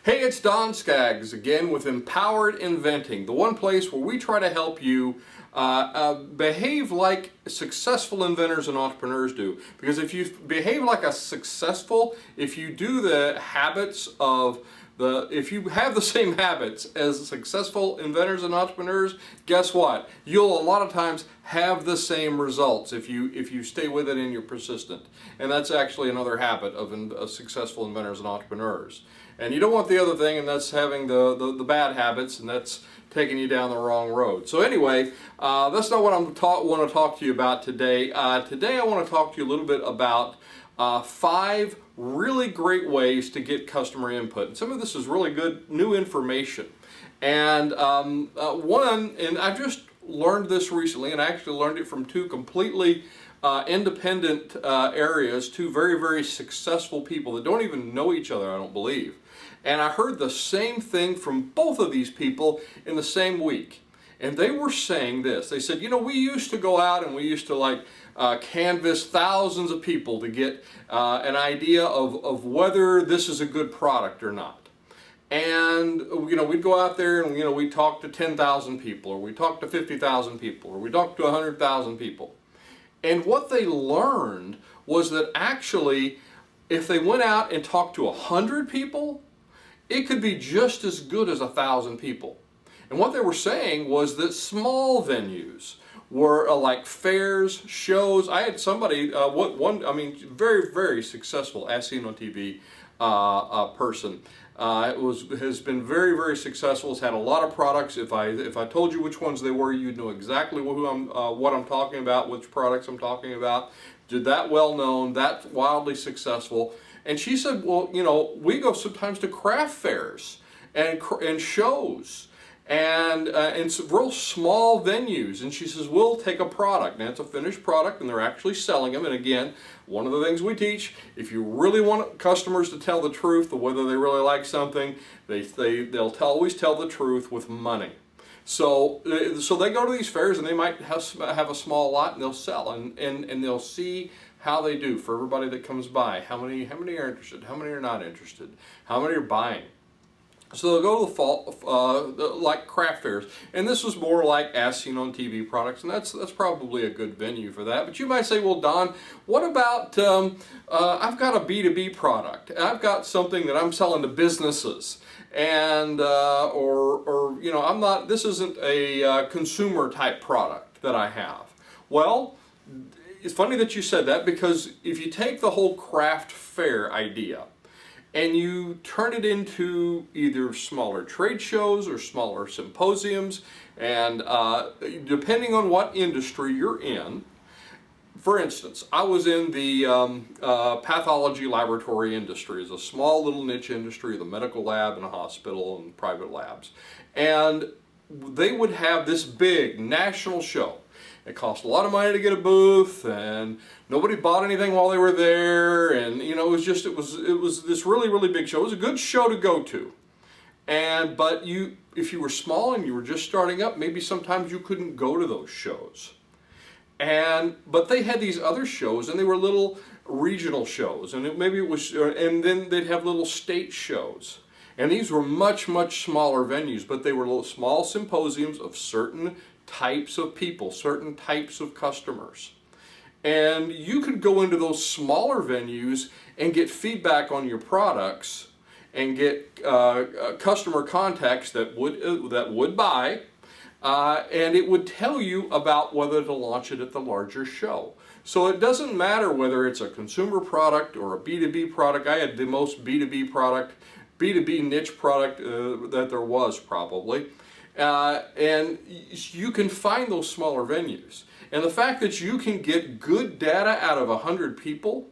Hey, it's Don Skaggs again with Empowered Inventing, the one place where we try to help you behave like successful inventors and entrepreneurs do. Because if you behave like a successful, if you do the habits of if you have the same habits as successful inventors and entrepreneurs, guess what? You'll a lot of times have the same results if you stay with it and you're persistent. And that's actually another habit of successful inventors and entrepreneurs. And you don't want the other thing, and that's having the bad habits, and that's taking you down the wrong road. So anyway, that's not what I want to talk to you about today. Today I want to talk to you a little bit about 5 really great ways to get customer input. And some of this is really good new information. And and I've just learned this recently, and I actually learned it from 2 completely independent areas, 2 very, very successful people that don't even know each other, I don't believe. And I heard the same thing from both of these people in the same week. And they were saying this. They said, you know, we used to go out and we used to canvass thousands of people to get an idea of whether this is a good product or not. And, you know, we'd go out there and, you know, we'd talk to 10,000 people, or we'd talk to 50,000 people, or we'd talk to 100,000 people. And what they learned was that actually, if they went out and talked to 100 people, it could be just as good as 1,000 people. And what they were saying was that small venues were like fairs, shows. I had somebody, very, very successful, as seen on TV, person. Has been very, very successful. Has had a lot of products. If I told you which ones they were, you'd know exactly what I'm talking about, which products I'm talking about. Did that well known, that wildly successful. And she said, well, you know, we go sometimes to craft fairs and shows and some real small venues. And she says, we'll take a product. Now, it's a finished product, and they're actually selling them. And again, one of the things we teach, if you really want customers to tell the truth of whether they really like something, they'll always tell the truth with money. So they go to these fairs, and they might have a small lot, and they'll sell, and they'll see how they do for everybody that comes by. How many are interested? How many are not interested? How many are buying? So they'll go to the like craft fairs, and this was more like as seen on TV products, and that's probably a good venue for that. But you might say, well, Don, what about I've got a B2B product. I've got something that I'm selling to businesses, and or you know, I'm not. This isn't a consumer type product that I have. Well, it's funny that you said that, because if you take the whole craft fair idea and you turn it into either smaller trade shows or smaller symposiums, and depending on what industry you're in, for instance, I was in the pathology laboratory industry. It's a small little niche industry, the medical lab and a hospital and private labs. And they would have this big national show. It cost a lot of money to get a booth, and nobody bought anything while they were there, and you know, it was this really, really big show. It was a good show to go to. But if you were small and you were just starting up, maybe sometimes you couldn't go to those shows. But they had these other shows, and they were little regional shows, and and then they'd have little state shows. And these were much, much smaller venues, but they were little small symposiums of certain types of people, certain types of customers. And you could go into those smaller venues and get feedback on your products and get customer contacts that would buy, and it would tell you about whether to launch it at the larger show. So it doesn't matter whether it's a consumer product or a B2B product. I had the most B2B niche product that there was, probably. And you can find those smaller venues. And the fact that you can get good data out of 100 people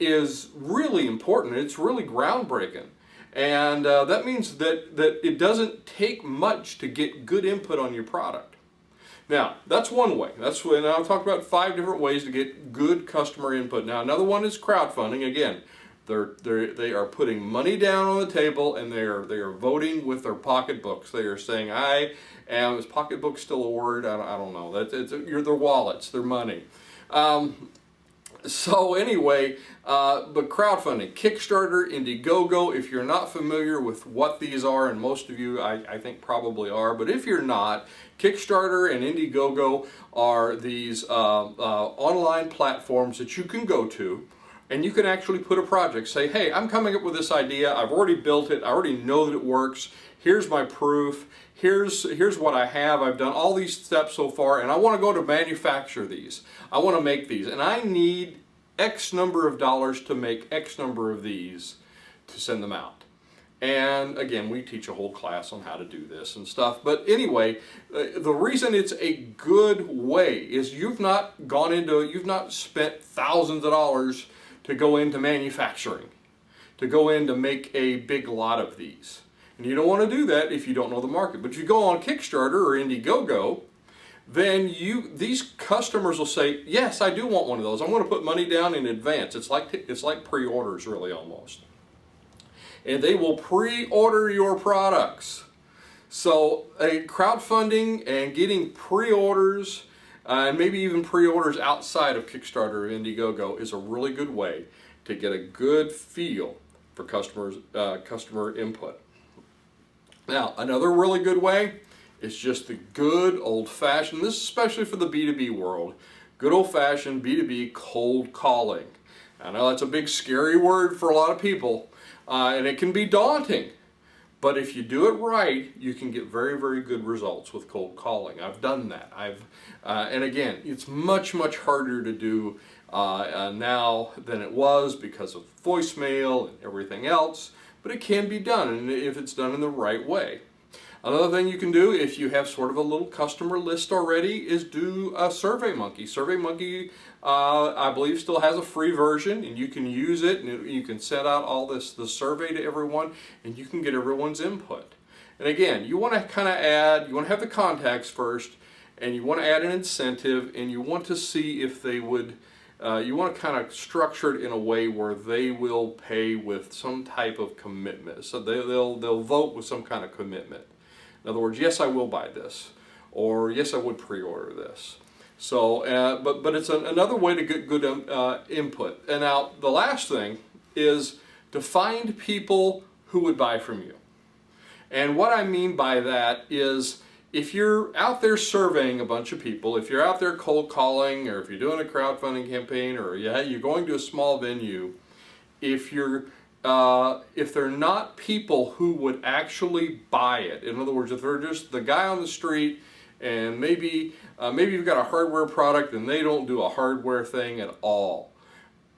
is really important. It's really groundbreaking. And that means that it doesn't take much to get good input on your product. Now, that's one way. That's when I'll talk about 5 different ways to get good customer input. Now, another one is crowdfunding. Again, they are putting money down on the table, and they are voting with their pocketbooks. They are saying, is pocketbook still a word? I don't know. Their wallets, their money. So anyway, but crowdfunding, Kickstarter, Indiegogo, if you're not familiar with what these are, and most of you I think probably are, but if you're not, Kickstarter and Indiegogo are these online platforms that you can go to, and you can actually put a project, say, hey, I'm coming up with this idea, I've already built it, I already know that it works, here's my proof, here's what I have, I've done all these steps so far, and I want to go to manufacture these. I want to make these, and I need X number of dollars to make X number of these to send them out. And again, we teach a whole class on how to do this and stuff. But anyway, the reason it's a good way is you've not spent thousands of dollars to go into manufacturing, to go in to make a big lot of these. And you don't want to do that if you don't know the market. But if you go on Kickstarter or Indiegogo, then these customers will say, yes, I do want one of those. I'm going to put money down in advance. It's like pre-orders, really, almost. And they will pre-order your products. So crowdfunding and getting pre-orders, and maybe even pre-orders outside of Kickstarter or Indiegogo, is a really good way to get a good feel for customer input. Now, another really good way is just the good old-fashioned, this is especially for the B2B world, good old-fashioned B2B cold calling. I know that's a big scary word for a lot of people, and it can be daunting, but if you do it right, you can get very, very good results with cold calling. I've done that. And again, it's much, much harder to do now than it was because of voicemail and everything else, but it can be done, and if it's done in the right way. Another thing you can do, if you have sort of a little customer list already, is do a SurveyMonkey. SurveyMonkey, I believe, still has a free version, and you can use it, and you can send out the survey to everyone, and you can get everyone's input. And again, you want to kind of you want to have the contacts first, and you want to add an incentive, and you want to see if they would, you want to kind of structure it in a way where they will pay with some type of commitment. So they'll vote with some kind of commitment. In other words, yes, I will buy this, or yes, I would pre-order this. So, but it's another way to get good input. And now the last thing is to find people who would buy from you. And what I mean by that is, if you're out there surveying a bunch of people, if you're out there cold calling, or if you're doing a crowdfunding campaign, or you're going to a small venue, if they're not people who would actually buy it, in other words, if they're just the guy on the street, and maybe you've got a hardware product and they don't do a hardware thing at all,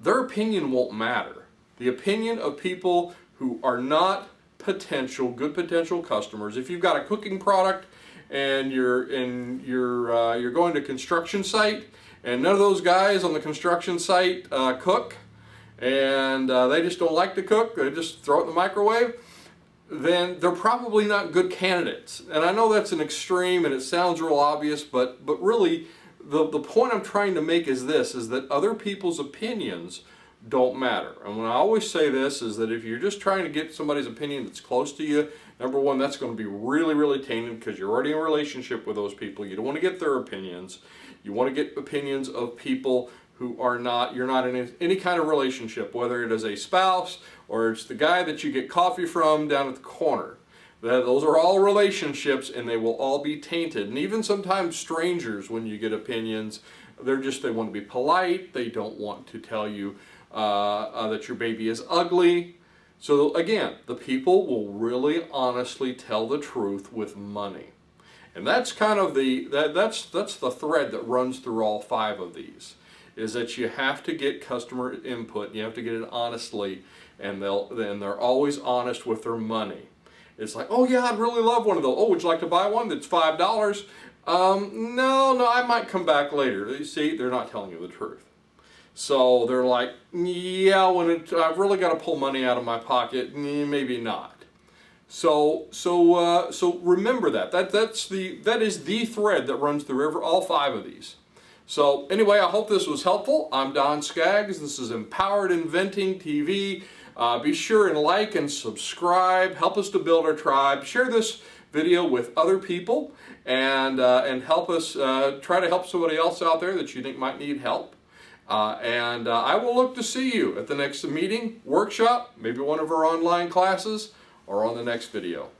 their opinion won't matter. The opinion of people who are not good potential customers. If you've got a cooking product and you're going to a construction site, and none of those guys on the construction site cook, and they just don't like to cook, they just throw it in the microwave, then they're probably not good candidates. And I know that's an extreme and it sounds real obvious, but really the point I'm trying to make is this, is that other people's opinions don't matter. And when I always say this is that if you're just trying to get somebody's opinion that's close to you, number one, that's going to be really, really tainted because you're already in a relationship with those people. You don't want to get their opinions. You want to get opinions of people who you're not in any kind of relationship, whether it is a spouse or it's the guy that you get coffee from down at the corner. Those are all relationships, and they will all be tainted. And even sometimes strangers, when you get opinions, they want to be polite. They don't want to tell you that your baby is ugly. So again, the people will really honestly tell the truth with money. And that's kind of that's the thread that runs through all 5 of these, is that you have to get customer input, you have to get it honestly, and they're always honest with their money. It's like, oh yeah, I'd really love one of those. Oh, would you like to buy one that's $5? No, I might come back later. You see, they're not telling you the truth. So they're like, yeah, I've really got to pull money out of my pocket, maybe not. So remember that is the thread that runs through all 5 of these. So anyway, I hope this was helpful. I'm Don Skaggs. This is Empowered Inventing TV. Be sure and like and subscribe. Help us to build our tribe. Share this video with other people, and help us try to help somebody else out there that you think might need help. And I will look to see you at the next meeting, workshop, maybe one of our online classes, or on the next video.